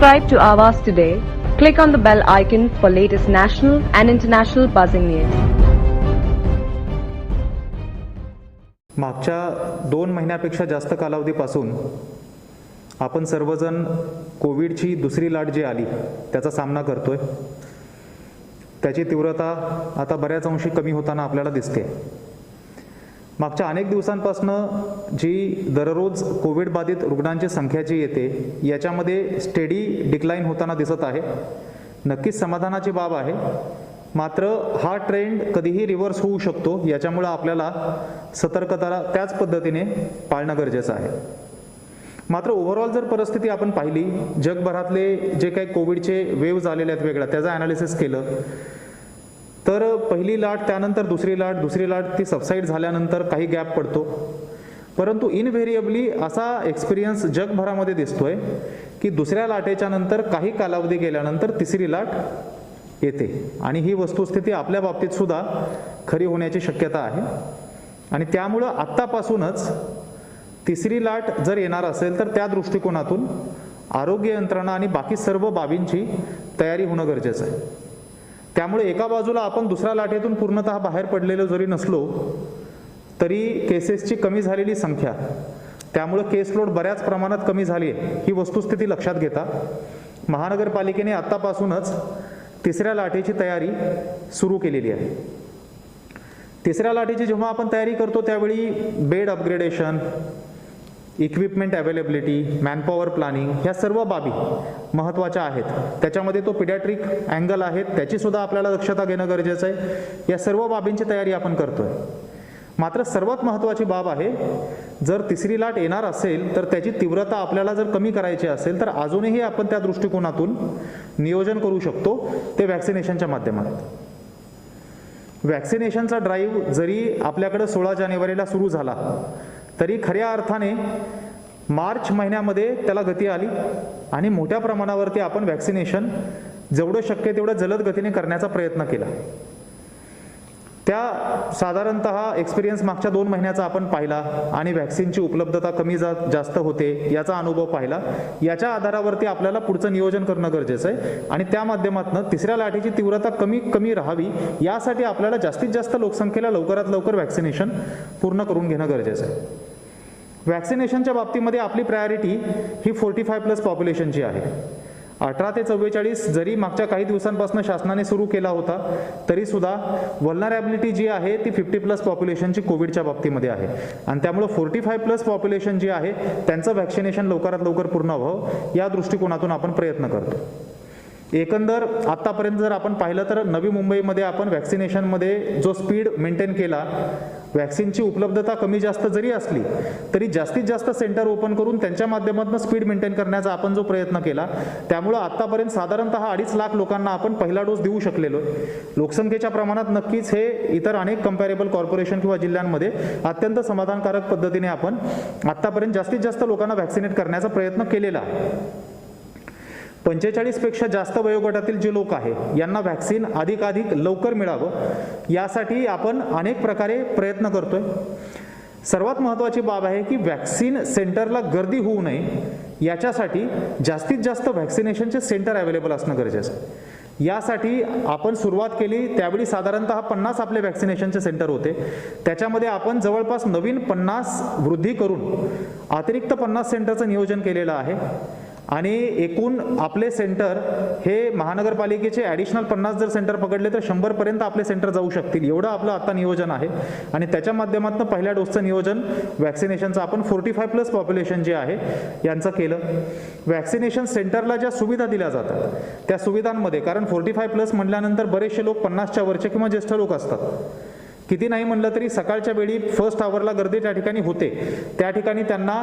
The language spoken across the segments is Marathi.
Subscribe to Awaaz today. Click on the bell icon for latest national and international buzzing news. मागच्या 2 महिन्यापेक्षा जास्त कालावधीपासून आपण सर्वजण कोविडची दुसरी लाट जी आली त्याचा सामना करतोय. त्याची तीव्रता आता बऱ्याच अंशी कमी होताना आपल्याला दिसते. मागच्या अनेक दिवसांपासून जी दररोज कोविड बाधित रुग्णांची संख्या जी येते याच्यामध्ये स्टेडी डिक्लाइन होताना दिसत आहे. नक्कीच समाधानाची बाब आहे. मात्र हा ट्रेंड कधीही रिव्हर्स होऊ शकतो. याच्यामुळे आपल्याला सतर्कता त्याच पद्धतीने पाळणं गरजेचं आहे. मात्र ओव्हरऑल जर परिस्थिती आपण पाहिली, जगभरातले जे काही कोविडचे वेव्ह आलेले आहेत वेगळ्या, त्याचं ॲनालिसिस केलं तर पहिली लाट, त्यानंतर दुसरी लाट ती सबसाईड झाल्यानंतर काही गॅप पडतो. परंतु इनव्हेरिएबली असा एक्सपिरियन्स जगभरामध्ये दिसतोय की दुसऱ्या लाटेच्या नंतर काही कालावधी गेल्यानंतर तिसरी लाट येते. आणि ही वस्तुस्थिती आपल्या बाबतीत सुद्धा खरी होण्याची शक्यता आहे. आणि त्यामुळं आत्तापासूनच तिसरी लाट जर येणार असेल तर त्या दृष्टिकोनातून आरोग्य यंत्रणा आणि बाकी सर्व बाबींची तयारी होणं गरजेचं आहे. त्यामुळे एका बाजूला आपण दुसऱ्या लाटेतून पूर्णतः बाहेर पडलेलो जरी नसलो तरी केसेसची कमी झालेली संख्या, त्यामुळे केस लोड बऱ्याच प्रमाणात कमी झाली आहे ही वस्तुस्थिती लक्षात घेता महानगरपालिकेने आत्तापासूनच तिसऱ्या लाटेची तयारी सुरू केलेली आहे. तिसऱ्या लाटेची जेव्हा आपण तयारी करतो त्यावेळी bed upgradation, equipment availability, manpower planning ह्या सर्व बाबी महत्त्वाच्या आहेत. त्याच्यामध्ये तो पिडियाट्रिक अँगल आहे, त्याची सुद्धा आपल्याला दक्षता घेणं गरजेचं आहे. या सर्व बाबींची तयारी आपण करतोय. मात्र सर्वात महत्त्वाची बाब आहे, जर तिसरी लाट येणार असेल तर त्याची तीव्रता आपल्याला जर कमी करायची असेल तर अजूनही आपण त्या दृष्टिकोनातून नियोजन करू शकतो, ते व्हॅक्सिनेशनच्या माध्यमातून. व्हॅक्सिनेशनचा ड्राईव्ह जरी आपल्याकडे 16 जानेवारीला सुरू झाला तरी खऱ्या अर्थाने मार्च महिन्यामध्ये त्याला गती आली आणि मोठ्या प्रमाणावरती आपण व्हॅक्सिनेशन जेवढं शक्य तेवढं जलद गतीने करण्याचा प्रयत्न केला. त्या साधारणतः एक्सपिरियन्स मागच्या 2 महिन्याचा आपण पाहिला आणि व्हॅक्सिनची उपलब्धता कमी जास्त होते याचा अनुभव पाहिला. याच्या आधारावरती आपल्याला पुढचं नियोजन करणं गरजेचं आहे आणि त्या माध्यमातून तिसऱ्या लाटेची तीव्रता कमी राहावी यासाठी आपल्याला जास्तीत जास्त लोकसंख्येला लवकरात लवकर व्हॅक्सिनेशन पूर्ण करून घेणं गरजेचं आहे. व्हॅक्सिनेशनच्या बाबतीमध्ये आपली प्रायोरिटी ही 45+ पॉप्युलेशनची आहे. 18 ते 44 जरी मागच्या काही दिवसांपासून शासनाने सुरू केला होता तरी सुद्धा व्हल्नरॅबिलिटी जी आहे ती 50+ पॉप्युलेशनची कोविडच्या बाबतीमध्ये आहे. आणि त्यामुळे 45+ पॉप्युलेशन जी आहे त्यांचं व्हॅक्सिनेशन लवकरात लवकर पूर्ण व्हावं या दृष्टिकोनातून आपण प्रयत्न करतो. एकंदर आत्तापर्यंत जर आपण पाहिलं तर नवी मुंबईमध्ये आपण व्हॅक्सिनेशनमध्ये जो स्पीड मेंटेन केला, व्हॅक्सिनची उपलब्धता कमी जास्त जरी असली तरी जास्तीत जास्त सेंटर ओपन करून त्यांच्या माध्यमातून स्पीड मेंटेन करण्याचा आपण जो प्रयत्न केला, त्यामुळे आत्तापर्यंत साधारणतः 2.5 लाख लोकांना आपण पहिला डोस देऊ शकलेलो. लोकसंख्येच्या प्रमाणात नक्कीच हे इतर अनेक कंपॅरेबल कॉर्पोरेशन किंवा जिल्ह्यांमध्ये अत्यंत समाधानकारक पद्धतीने आपण आत्तापर्यंत जास्तीत जास्त लोकांना व्हॅक्सिनेट करण्याचा प्रयत्न केलेला आहे. 45 पेक्षा जास्त वयोगटातील जे लोक आहे यांना व्हॅक्सिन अधिकाधिक लवकर मिळावं यासाठी आपण अनेक प्रकारे प्रयत्न करतोय. सर्वात महत्त्वाची बाब आहे की व्हॅक्सिन सेंटरला गर्दी होऊ नये याच्यासाठी जास्तीत जास्त व्हॅक्सिनेशनचे सेंटर अवेलेबल असणं गरजेचं आहे. यासाठी आपण सुरुवात केली त्यावेळी साधारणतः 50 आपले व्हॅक्सिनेशनचे सेंटर होते. त्याच्यामध्ये आपण जवळपास नवीन 50 वृद्धी करून अतिरिक्त 50 सेंटरचं नियोजन केलेलं आहे. आणि एकूण आपले सेंटर हे महानगरपालिकेचे ॲडिशनल 50 जर सेंटर पकडले तर 100 पर्यंत आपले सेंटर जाऊ शकतील, एवढं आपलं आता नियोजन आहे. आणि त्याच्या माध्यमातून पहिल्या डोसचं नियोजन व्हॅक्सिनेशनचं आपण 45+ पॉप्युलेशन जे आहे यांचं केलं. व्हॅक्सिनेशन सेंटरला ज्या सुविधा दिल्या जातात त्या सुविधांमध्ये, कारण 45+ म्हटल्यानंतर बरेचसे लोक 50च्या वरचे किंवा ज्येष्ठ लोक असतात, किती नाही म्हणलं तरी सकाळच्या वेळी फर्स्ट आवरला गर्दी त्या ठिकाणी होते. त्या ठिकाणी त्यांना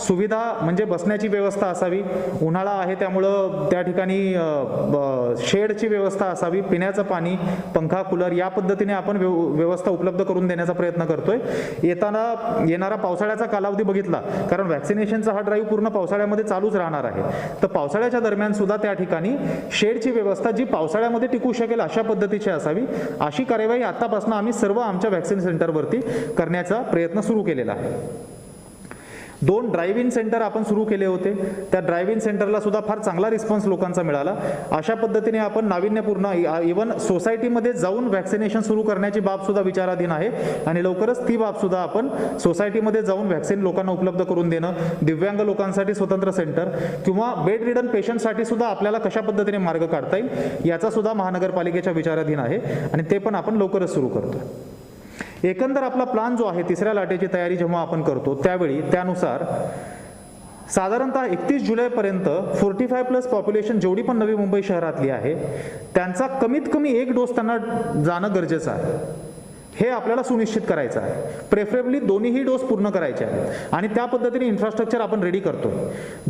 सुविधा म्हणजे बसण्याची व्यवस्था असावी, उन्हाळा आहे त्यामुळं त्या ठिकाणी शेडची व्यवस्था असावी, पिण्याचं पाणी, पंखा, कूलर या पद्धतीने आपण व्यवस्था उपलब्ध करून देण्याचा प्रयत्न करतोय. येणारा पावसाळ्याचा कालावधी बघितला, कारण व्हॅक्सिनेशनचा हा ड्राईव्ह पूर्ण पावसाळ्यामध्ये चालूच राहणार आहे, तर पावसाळ्याच्या दरम्यान सुद्धा त्या ठिकाणी शेडची व्यवस्था जी पावसाळ्यामध्ये टिकू शकेल अशा पद्धतीची असावी. अशी कार्यवाही आतापासून आम्ही सर्व आमच्या व्हॅक्सिन सेंटरवरती करण्याचा प्रयत्न सुरू केलेला आहे. 2 ड्राईव्ह इन सेंटर आपण सुरू केले होते. त्या ड्राईव्ह इन सेंटरला सुद्धा फार चांगला रिस्पॉन्स लोकांचा मिळाला. अशा पद्धतीने आपण नाविन्यपूर्ण इव्हन सोसायटीमध्ये जाऊन व्हॅक्सिनेशन सुरू करण्याची बाब सुद्धा विचाराधीन आहे आणि लवकरच ती बाब सुद्धा आपण सोसायटीमध्ये जाऊन व्हॅक्सिन लोकांना उपलब्ध करून देणं, दिव्यांग लोकांसाठी स्वतंत्र सेंटर किंवा बेड रिडन पेशंटसाठी सुद्धा आपल्याला कशा पद्धतीने मार्ग काढता येईल याचा सुद्धा महानगरपालिकेच्या विचाराधीन आहे आणि ते पण आपण लवकरच सुरू करतो. एकंदर आपला प्लान जो आहे 3ऱ्या लाटेची तयारी जेव्हा आपण करतो त्यावेळी त्यानुसार साधारणतः 31 जुलैपर्यंत 45+ पॉप्युलेशन जेवढी पण नवी मुंबई शहरातली आहे त्यांचा कमीत कमी 1 डोस त्यांना जाणं गरजेचं आहे. हे आपल्याला सुनिश्चित करायचं आहे. प्रेफरेबली दोन्हीही डोस पूर्ण करायचे आहेत आणि त्या पद्धतीने इन्फ्रास्ट्रक्चर आपण रेडी करतोय.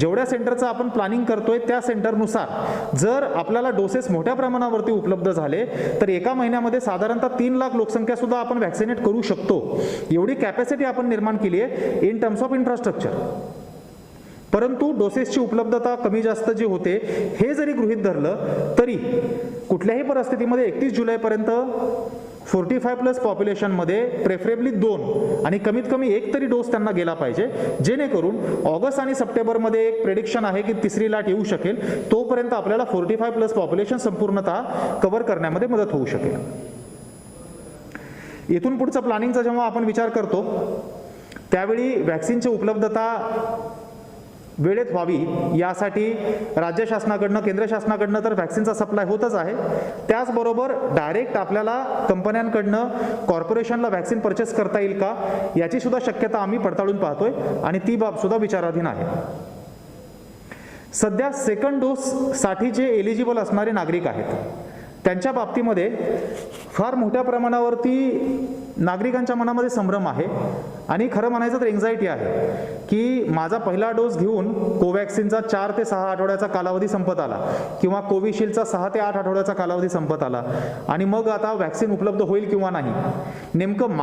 जेवढ्या सेंटरचं आपण प्लॅनिंग करतोय त्या सेंटरनुसार जर आपल्याला डोसेस मोठ्या प्रमाणावरती उपलब्ध झाले तर एका महिन्यामध्ये साधारणतः 3 लाख लोकसंख्या सुद्धा आपण व्हॅक्सिनेट करू शकतो. एवढी कॅपॅसिटी आपण निर्माण केली आहे इन टर्म्स ऑफ इन्फ्रास्ट्रक्चर. परंतु डोसेसची उपलब्धता कमी जास्त जी होते हे जरी गृहीत धरलं तरी कुठल्याही परिस्थितीमध्ये 31 जुलैपर्यंत 45+ पॉप्युलेशनमध्ये प्रेफरेबली 2 आणि कमीत कमी 1 तरी डोस त्यांना गेला पाहिजे, जेणेकरून ऑगस्ट आणि सप्टेंबरमध्ये एक प्रेडिक्शन आहे की 3री लाट येऊ शकेल. तोपर्यंत आपल्याला 45+ पॉप्युलेशन संपूर्णतः कव्हर करण्यामध्ये मदत होऊ शकेल. इथून पुढचं प्लॅनिंगचा जेव्हा आपण विचार करतो त्यावेळी व्हॅक्सिनची उपलब्धता वेळेत व्हावी यासाठी राज्य शासनाकडनं केंद्र शासनाकडनं तर व्हॅक्सिनचा सप्लाय होतच आहे. त्याचबरोबर डायरेक्ट आपल्याला कंपन्यांकडनं कॉर्पोरेशनला व्हॅक्सिन परचेस करता येईल का याची सुद्धा शक्यता आम्ही पडताळून पाहतोय आणि ती बाब सुद्धा विचाराधीन आहे. सध्या सेकंड डोससाठी जे एलिजिबल असणारे नागरिक आहेत त्यांच्या बाबतीमध्ये फार मोठ्या प्रमाणावरती नागरिकांच्या मनामध्ये संभ्रम आहे आणि खरं म्हणायचं तर एन्झायटी आहे की माझा पहिला डोस घेऊन कोवॅक्सिनचा 4 ते 6 आठवड्याचा कालावधी संपत आला किंवा कोविशिल्डचा 6 ते 8 आठवड्याचा कालावधी संपत आला आणि मग आता व्हॅक्सिन उपलब्ध होईल किंवा नाही. नेमकं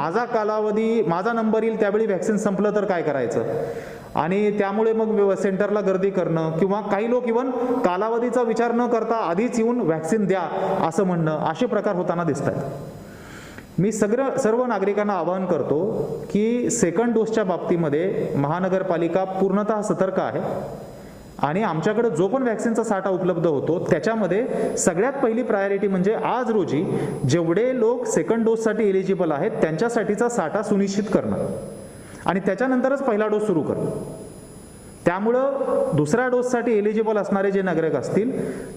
माझा नंबर येईल त्यावेळी व्हॅक्सिन संपलं तर काय करायचं आणि त्यामुळे मग सेंटरला गर्दी करणं किंवा काही लोक इव्हन कालावधीचा विचार न करता आधीच येऊन व्हॅक्सिन द्या असं म्हणणं असे प्रकार होताना दिसत आहेत. मी सर्व नागरिकांना आवाहन करतो की सेकंड डोसच्या बाबतीमध्ये महानगरपालिका पूर्णतः सतर्क आहे आणि आमच्याकडे जो पण व्हॅक्सिनचा साठा उपलब्ध होतो त्याच्यामध्ये सगळ्यात पहिली प्रायोरिटी म्हणजे आज रोजी जेवढे लोक सेकंड डोससाठी एलिजिबल आहेत त्यांच्यासाठीचा साठा सुनिश्चित करणं आणि त्याच्यानंतरच पहिला डोस सुरू करणं. त्यामुळं दुसऱ्या डोससाठी एलिजिबल असणारे जे नागरिक असतील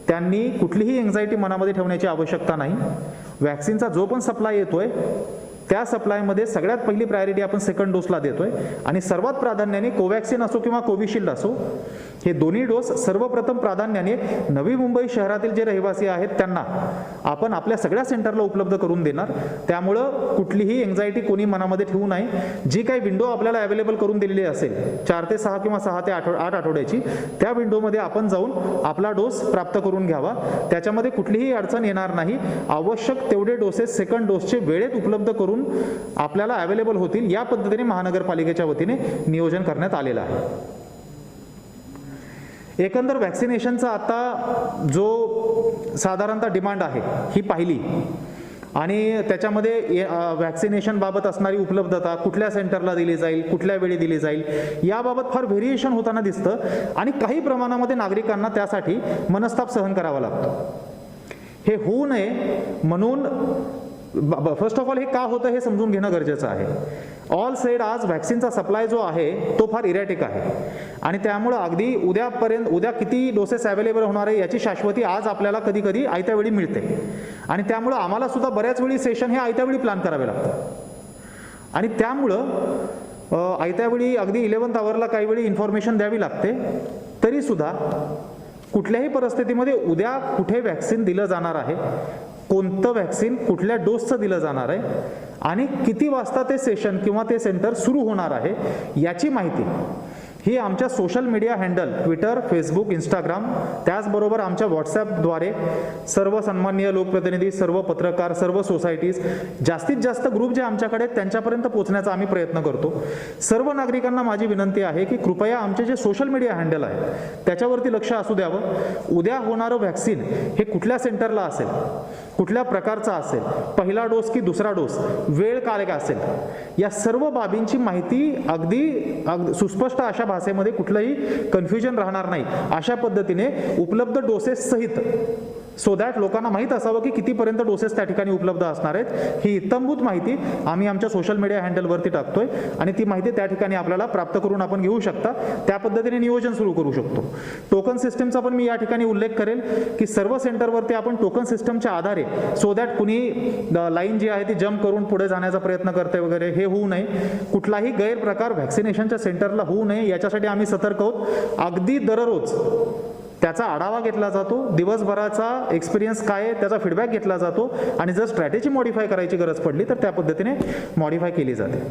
त्यांनी कुठलीही एन्झायटी मनामध्ये ठेवण्याची आवश्यकता नाही. व्हॅक्सिनचा जो पण सप्लाय येतोय त्या सप्लायमध्ये सगळ्यात पहिली प्रायोरिटी आपण सेकंड डोसला देतोय आणि सर्वात प्राधान्याने कोवॅक्सिन असो किंवा कोविशिल्ड असो हे दोन्ही डोस सर्वप्रथम प्राधान्याने नवी मुंबई शहरातील जे रहिवासी आहेत त्यांना आपण आपल्या सगळ्या सेंटरला उपलब्ध करून देणार. त्यामुळं कुठलीही एन्झायटी कोणी मनामध्ये ठेवू नये. जी काही विंडो आपल्याला अवेलेबल करून दिलेली असेल 4 ते 6 किंवा 6 ते 8 आठवड्याची त्या विंडोमध्ये आपण जाऊन आपला डोस प्राप्त करून घ्यावा. त्याच्यामध्ये कुठलीही अडचण येणार नाही. आवश्यक तेवढे डोसेस सेकंड डोसचे वेळेत उपलब्ध करून आपल्याला अवेलेबल होतील या पद्धतीने महानगरपालिकेच्या वतीने नियोजन करण्यात आलेलं आहे. एकंदर व्हॅक्सिनेशनचा आता जो साधारणतः डिमांड आहे ही पाहिली आणि त्याच्यामध्ये व्हॅक्सिनेशन बाबत असणारी उपलब्धता कुठल्या सेंटरला दिली जाईल कुठल्या वेळी दिली जाईल याबाबत फार व्हेरिएशन होताना दिसतं आणि काही प्रमाणामध्ये नागरिकांना त्यासाठी मनस्ताप सहन करावा लागतो. हे होऊ नये म्हणून फर्स्ट ऑफ ऑल हे का होतं हे समजून घेणं गरजेचं आहे. ऑल सेड आज व्हॅक्सिनचा सप्लाय जो आहे तो फार इरॅटिक आहे आणि त्यामुळं अगदी उद्या किती डोसेस अवेलेबल होणार आहे याची शाश्वती आज आपल्याला कधी कधी आयत्या वेळी मिळते आणि त्यामुळं आम्हाला सुद्धा बऱ्याच वेळी सेशन हे आयत्या वेळी प्लॅन करावे लागतं आणि त्यामुळं आयत्या वेळी अगदी 11th आवरला काही वेळी इन्फॉर्मेशन द्यावी लागते. तरी सुद्धा कुठल्याही परिस्थितीमध्ये उद्या कुठे व्हॅक्सिन दिलं जाणार आहे, कोणतं व्हॅक्सिन कुठल्या डोसचं दिलं जाणार आहे आणि किती वाजता ते सेशन किंवा ते सेंटर सुरू होणार आहे याची माहिती ही आमच्या social media handle Twitter, Facebook, Instagram त्याचबरोबर आमच्या व्हॉट्सॲपद्वारे सर्व सन्माननीय लोकप्रतिनिधी, सर्व पत्रकार, सर्व सोसायटीज, जास्तीत जास्त ग्रुप जे आमच्याकडे आहेत त्यांच्यापर्यंत पोहोचण्याचा आम्ही प्रयत्न करतो. सर्व नागरिकांना माझी विनंती आहे की कृपया आमचे जे सोशल मीडिया हँडल आहे त्याच्यावरती लक्ष असू द्यावं. उद्या होणारं व्हॅक्सिन हे कुठल्या सेंटरला असेल कुठल्या प्रकारचा असेल, पहिला डोस की दुसरा डोस, वेळ काय असेल, या सर्व बाबींची माहिती अगदी सुस्पष्ट अशा भाषेमध्ये कुठलंही कन्फ्युजन राहणार नाही अशा पद्धतीने उपलब्ध डोसेस सहित, सो दॅट लोकांना माहीत असावं की कितीपर्यंत डोसेस त्या ठिकाणी उपलब्ध असणार आहेत. ही इत्थंभूत माहिती आम्ही आमच्या सोशल मीडिया हँडलवरती टाकतोय आणि ती माहिती त्या ठिकाणी आपल्याला प्राप्त करून आपण घेऊ शकता. त्या पद्धतीने नियोजन सुरू करू शकतो. टोकन सिस्टमचा पण मी या ठिकाणी उल्लेख करेल की सर्व सेंटरवरती आपण टोकन सिस्टमच्या आधारे, सो दॅट कुणी लाईन जी आहे ती जम्प करून पुढे जाण्याचा प्रयत्न करते वगैरे हे होऊ नये. कुठलाही गैरप्रकार व्हॅक्सिनेशनच्या सेंटरला होऊ नये याच्यासाठी आम्ही सतर्क आहोत. अगदी दररोज त्याचा आढावा घेतला जातो, दिवसभराचा एक्सपिरियन्स काय आहे त्याचा फीडबॅक घेतला जातो आणि जर स्ट्रॅटेजी मॉडिफाय करायची गरज पडली तर त्या पद्धतीने मॉडिफाय केली जाते.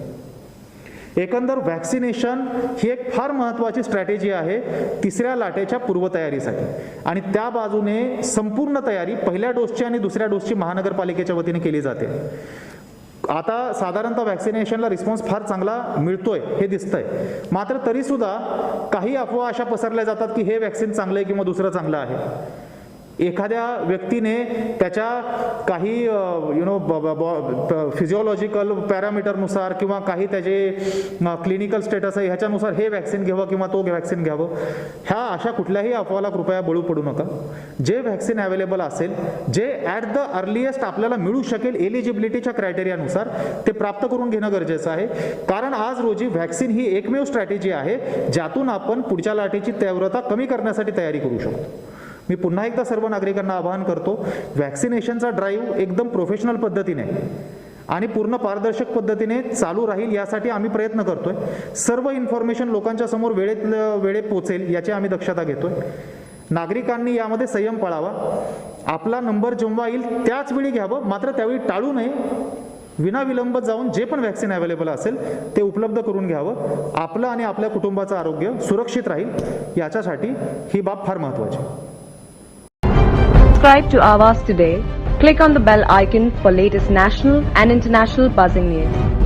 एकंदर व्हॅक्सिनेशन ही एक फार महत्त्वाची स्ट्रॅटेजी आहे तिसऱ्या लाटेच्या पूर्वतयारीसाठी आणि त्या बाजूने संपूर्ण तयारी पहिल्या डोसची आणि दुसऱ्या डोसची महानगरपालिकेच्या वतीने केली जाते. आता साधारणतः व्हॅक्सिनेशनला रिस्पॉन्स फार चांगला मिळतोय हे दिसतंय, मात्र तरीसुद्धा काही अफवा अशा पसरल्या जातात की हे व्हॅक्सिन चांगलं आहे किंवा दुसरं चांगलं आहे. एखाद्या व्यक्तीने त्याच्या काही फिजिओलॉजिकल पॅरामीटरनुसार किंवा काही त्याचे क्लिनिकल स्टेटस आहे ह्याच्यानुसार हे व्हॅक्सिन घ्यावं किंवा तो व्हॅक्सिन घ्यावं, ह्या अशा कुठल्याही अफवाला कृपया बळू पडू नका. जे व्हॅक्सिन अवेलेबल असेल, जे ॲट द अर्लिएस्ट आपल्याला मिळू शकेल एलिजिबिलिटीच्या क्रायटेरियानुसार, ते प्राप्त करून घेणं गरजेचं आहे. कारण आज रोजी व्हॅक्सिन ही एकमेव स्ट्रॅटेजी आहे ज्यातून आपण पुढच्या लाटेची तीव्रता कमी करण्यासाठी तयारी करू शकतो. मी पुन्हा एकदा सर्व नागरिकांना आवाहन करतो, व्हॅक्सिनेशनचा ड्राईव्ह एकदम प्रोफेशनल पद्धतीने आणि पूर्ण पारदर्शक पद्धतीने चालू राहील यासाठी आम्ही प्रयत्न करतोय. सर्व इन्फॉर्मेशन लोकांच्या समोर वेळेत पोहोचेल याची आम्ही दक्षता घेतोय. नागरिकांनी यामध्ये संयम पाळावा. आपला नंबर जेव्हा येईल त्याच वेळी घ्यावं, मात्र त्यावेळी टाळू नये. विनाविलंब जाऊन जे पण व्हॅक्सिन अवेलेबल असेल ते उपलब्ध करून घ्यावं. आपलं आणि आपल्या कुटुंबाचं आरोग्य सुरक्षित राहील याच्यासाठी ही बाब फार महत्त्वाची आहे. Subscribe to Awaaz today. Click on the bell icon for latest national and international buzzing news.